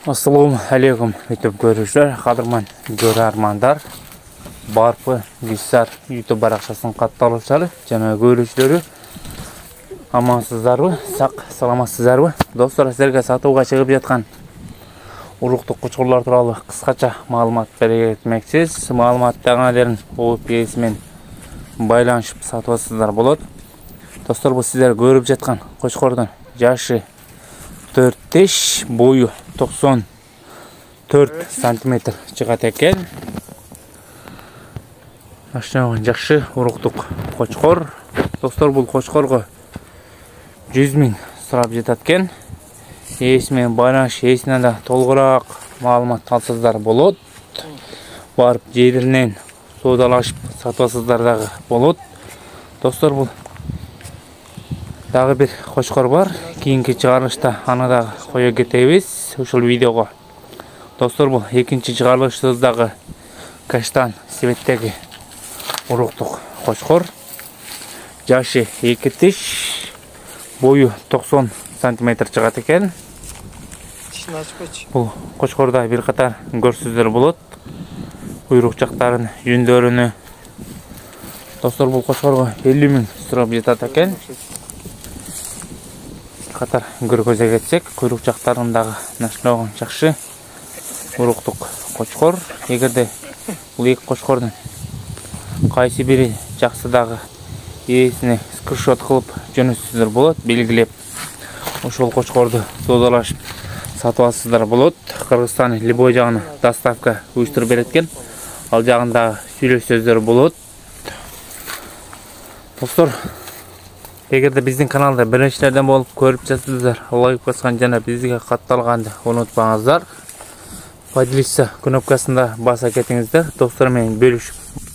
Assalamu alaikum YouTube görüşler, qadırman görarmanдар. Barpı Gülsar YouTube baraqçasının qattалушылары жана көрүүчүлөрү. Amansızlar saq salamatsızlar Dostlar, sizlerге сатууга чыгып жаткан уруктук кучкурлар тууралуу кыскача маалымат бере кетмекчиз. Маалыматтагыларын угуп менен байланышып сатып алсаңыздар болот. Достор, бул сиздер көрүп жаткан кочкордун жашы 4 boyu 94 сантиметр чыгат экен. Ашнаган жакшы уруктук кочкор. Достор, бул кочкорго 100 000 сурап жатат экен. Ээси менен байланыш, ээсинен да толугураак маалымат алсаңыздар болот. Барып жеринен соодалашып сатып алсаңыздар дагы болот. Достор, бул дагы бир кочкор бар. Кийинки чыгарылышта аны дагы кое кетебиз ушул видеого. Достор, бул экинчи чыгарылышыбыздагы каштан цветтеги уруктук кочкор. Жашы 2 тиш, бою 90 сантиметр чыгат экен. Бул кочкорда бир катар көрсөздөр болот. Куйрук жактарын, жүндөрүнү. Достор, бул кочкорго 50 000 сурап жатат экен. Катар көргөзө кетсек, куйрук жактарындагы наштаган жакшы уруктук кочкор. Эгерде бул эки кочкордун кайсы бири жаксы дагы ээсине скриншот кылып жөнөтсөздөр болот, белгилеп ошол кочкорду соодалашып сатып алсаңыздар болот. Кыргызстан любой жагына доставка уюштуруп берет экен. Ал жагында сүйлөшсөздөр болот. Достор, эгерде биздин каналда биринчилерден болуп көрүп жатсаңыздар, лайк баскан жана бизге катталганды унутпаңыздар. Поделиться кнопкасында баса кетиңиздер. Достор менен бөлүшүп